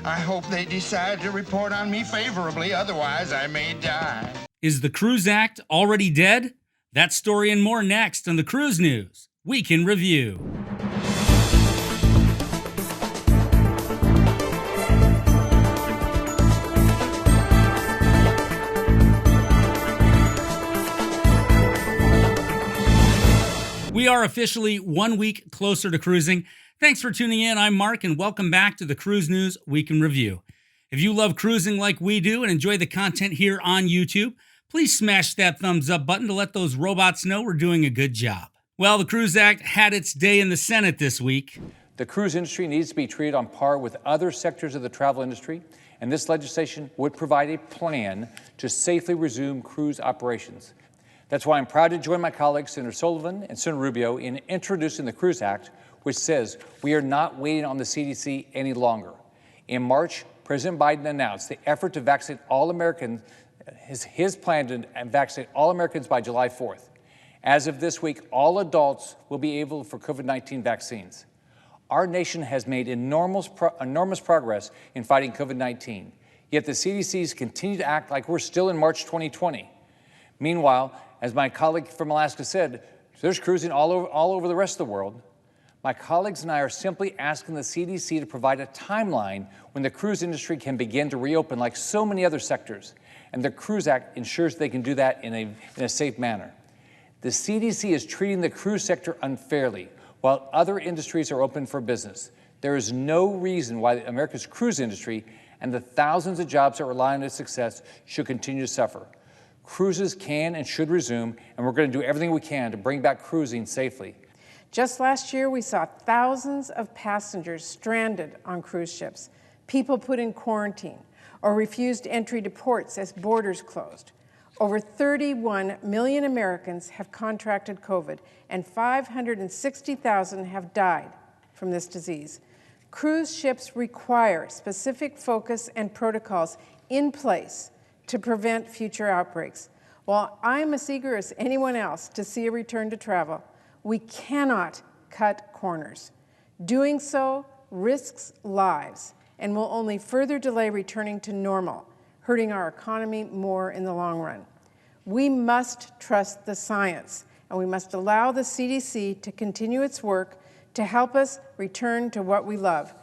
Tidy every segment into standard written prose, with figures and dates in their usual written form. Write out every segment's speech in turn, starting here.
I hope they decide to report on me favorably, otherwise I may die. Is the Cruise Act already dead? That story and more next on the Cruise News Week in Review. We are officially 1 week closer to cruising. Thanks for tuning in. I'm Mark, and welcome back to the Cruise News Week in Review. If you love cruising like we do and enjoy the content here on YouTube, please smash that thumbs up button to let those robots know we're doing a good job. Well, the Cruise Act had its day in the Senate this week. The cruise industry needs to be treated on par with other sectors of the travel industry, and this legislation would provide a plan to safely resume cruise operations. That's why I'm proud to join my colleagues, Senator Sullivan and Senator Rubio, in introducing the Cruise Act, which says we are not waiting on the CDC any longer. In March, President Biden announced the effort to vaccinate all Americans, his plan to vaccinate all Americans by July 4th. As of this week, all adults will be able for COVID-19 vaccines. Our nation has made enormous progress in fighting COVID-19, yet the CDCs continue to act like we're still in March 2020. Meanwhile, as my colleague from Alaska said, there's cruising all over the rest of the world. My colleagues and I are simply asking the CDC to provide a timeline when the cruise industry can begin to reopen like so many other sectors, and the Cruise Act ensures they can do that in a safe manner. The CDC is treating the cruise sector unfairly, while other industries are open for business. There is no reason why America's cruise industry and the thousands of jobs that rely on its success should continue to suffer. Cruises can and should resume, and we're going to do everything we can to bring back cruising safely. Just last year, we saw thousands of passengers stranded on cruise ships, people put in quarantine, or refused entry to ports as borders closed. Over 31 million Americans have contracted COVID, and 560,000 have died from this disease. Cruise ships require specific focus and protocols in place to prevent future outbreaks. While I'm as eager as anyone else to see a return to travel, we cannot cut corners. Doing so risks lives and will only further delay returning to normal, hurting our economy more in the long run. We must trust the science, and we must allow the CDC to continue its work to help us return to what we love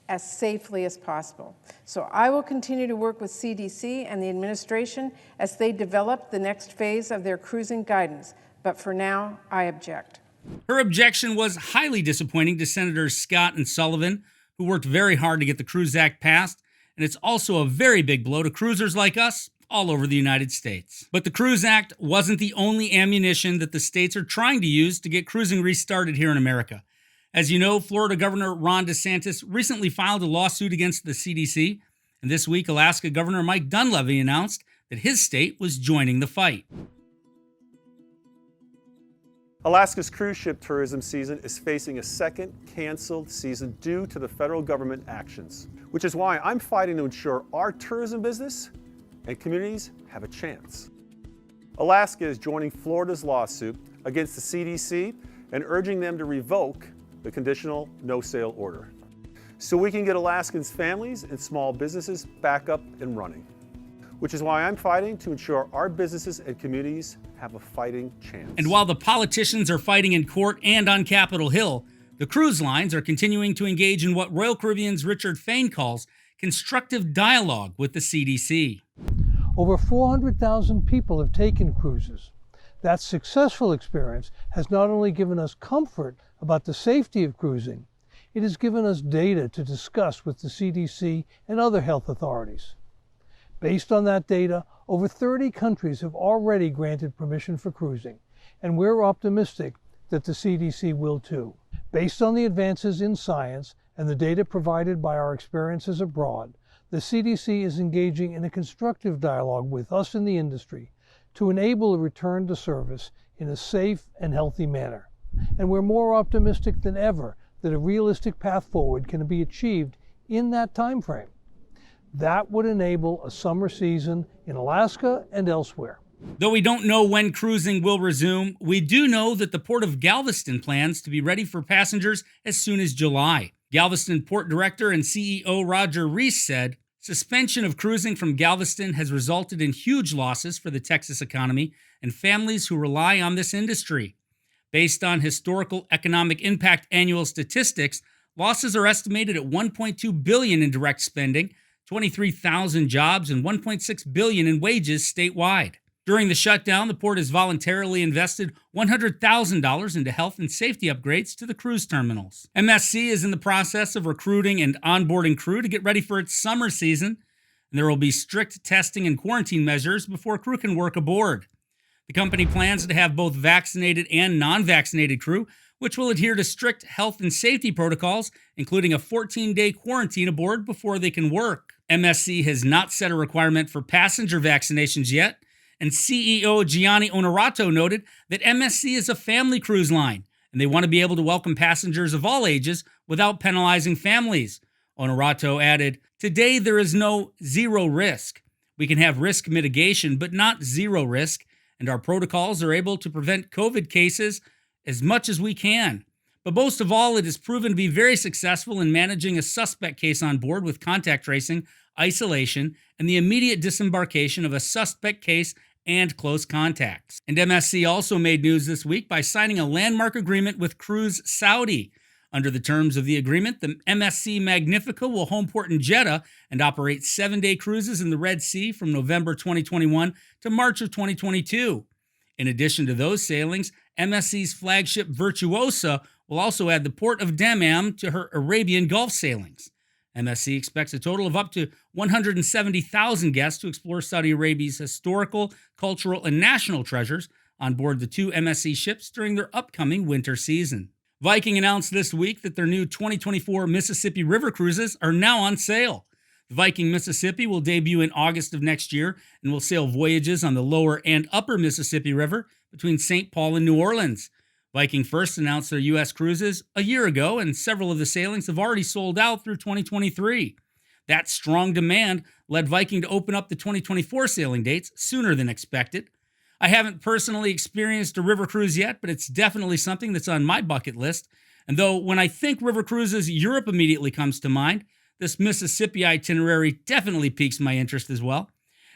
as safely as possible. So I will continue to work with CDC and the administration as they develop the next phase of their cruising guidance. But for now, I object. Her objection was highly disappointing to Senators Scott and Sullivan, who worked very hard to get the Cruise Act passed, and it's also a very big blow to cruisers like us all over the United States. But the Cruise Act wasn't the only ammunition that the states are trying to use to get cruising restarted here in America. As you know, Florida Governor Ron DeSantis recently filed a lawsuit against the CDC, and this week Alaska Governor Mike Dunleavy announced that his state was joining the fight. Alaska's cruise ship tourism season is facing a second canceled season due to the federal government actions, which is why I'm fighting to ensure our tourism business and communities have a chance. Alaska is joining Florida's lawsuit against the CDC and urging them to revoke the conditional no-sail order, so we can get Alaskans' families and small businesses back up and running, which is why I'm fighting to ensure our businesses and communities have a fighting chance. And while the politicians are fighting in court and on Capitol Hill, the cruise lines are continuing to engage in what Royal Caribbean's Richard Fain calls constructive dialogue with the CDC. Over 400,000 people have taken cruises. That successful experience has not only given us comfort about the safety of cruising, it has given us data to discuss with the CDC and other health authorities. Based on that data, over 30 countries have already granted permission for cruising, and we're optimistic that the CDC will too. Based on the advances in science and the data provided by our experiences abroad, the CDC is engaging in a constructive dialogue with us in the industry to enable a return to service in a safe and healthy manner. And we're more optimistic than ever that a realistic path forward can be achieved in that time frame. That would enable a summer season in Alaska and elsewhere. Though we don't know when cruising will resume, we do know that the Port of Galveston plans to be ready for passengers as soon as July. Galveston Port Director and CEO Roger Reese said, "Suspension of cruising from Galveston has resulted in huge losses for the Texas economy and families who rely on this industry. Based on historical economic impact annual statistics, losses are estimated at $1.2 billion in direct spending, 23,000 jobs, and $1.6 billion in wages statewide." During the shutdown, the port has voluntarily invested $100,000 into health and safety upgrades to the cruise terminals. MSC is in the process of recruiting and onboarding crew to get ready for its summer season, and there will be strict testing and quarantine measures before crew can work aboard. The company plans to have both vaccinated and non-vaccinated crew, which will adhere to strict health and safety protocols, including a 14-day quarantine aboard before they can work. MSC has not set a requirement for passenger vaccinations yet, and CEO Gianni Onorato noted that MSC is a family cruise line, and they want to be able to welcome passengers of all ages without penalizing families. Onorato added, "Today there is no zero risk. We can have risk mitigation, but not zero risk, and our protocols are able to prevent COVID cases as much as we can. But most of all, it has proven to be very successful in managing a suspect case on board with contact tracing, isolation, and the immediate disembarkation of a suspect case and close contacts." And MSC also made news this week by signing a landmark agreement with Cruise Saudi. Under the terms of the agreement, the MSC Magnifica will home port in Jeddah and operate 7-day cruises in the Red Sea from November 2021 to March of 2022. In addition to those sailings, MSC's flagship Virtuosa will also add the port of Dammam to her Arabian Gulf sailings. MSC expects a total of up to 170,000 guests to explore Saudi Arabia's historical, cultural, and national treasures on board the 2 MSC ships during their upcoming winter season. Viking announced this week that their new 2024 Mississippi River cruises are now on sale. The Viking Mississippi will debut in August of next year and will sail voyages on the lower and upper Mississippi River between St. Paul and New Orleans. Viking first announced their U.S. cruises a year ago, and several of the sailings have already sold out through 2023. That strong demand led Viking to open up the 2024 sailing dates sooner than expected. I haven't personally experienced a river cruise yet, but it's definitely something that's on my bucket list. And though when I think river cruises, Europe immediately comes to mind, this Mississippi itinerary definitely piques my interest as well.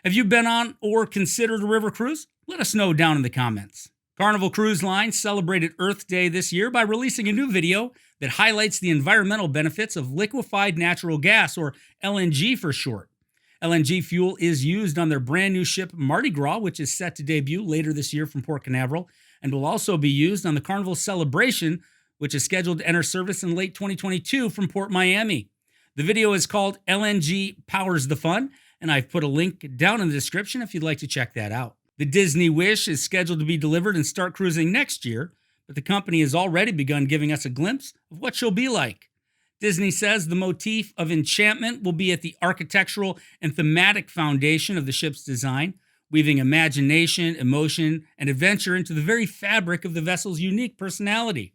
Have you been on or considered a river cruise? Let us know down in the comments. Carnival Cruise Line celebrated Earth Day this year by releasing a new video that highlights the environmental benefits of liquefied natural gas, or LNG for short. LNG fuel is used on their brand new ship Mardi Gras, which is set to debut later this year from Port Canaveral, and will also be used on the Carnival Celebration, which is scheduled to enter service in late 2022 from Port Miami. The video is called LNG Powers the Fun, and I've put a link down in the description if you'd like to check that out. The Disney Wish is scheduled to be delivered and start cruising next year, but the company has already begun giving us a glimpse of what she'll be like. Disney says the motif of enchantment will be at the architectural and thematic foundation of the ship's design, weaving imagination, emotion, and adventure into the very fabric of the vessel's unique personality.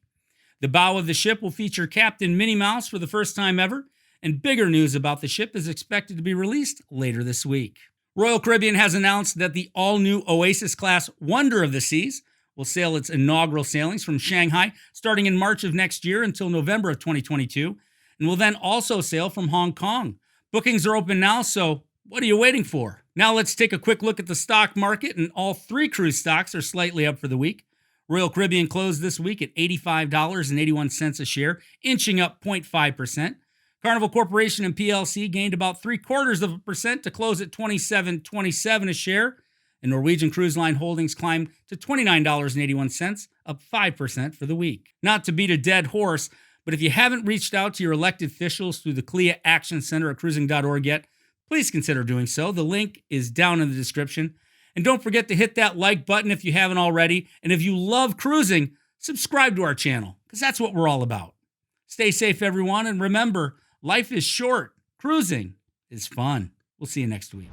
The bow of the ship will feature Captain Minnie Mouse for the first time ever, and bigger news about the ship is expected to be released later this week. Royal Caribbean has announced that the all-new Oasis-class Wonder of the Seas will sail its inaugural sailings from Shanghai starting in March of next year until November of 2022, and will then also sail from Hong Kong. Bookings are open now, so what are you waiting for? Now let's take a quick look at the stock market, and all 3 cruise stocks are slightly up for the week. Royal Caribbean closed this week at $85.81 a share, inching up 0.5%. Carnival Corporation and PLC gained about 0.75% to close at $27.27 a share, and Norwegian Cruise Line Holdings climbed to $29.81, up 5% for the week. Not to beat a dead horse, but if you haven't reached out to your elected officials through the CLIA Action Center at cruising.org yet, please consider doing so. The link is down in the description. And don't forget to hit that like button if you haven't already. And if you love cruising, subscribe to our channel, because that's what we're all about. Stay safe, everyone, and remember, life is short. Cruising is fun. We'll see you next week.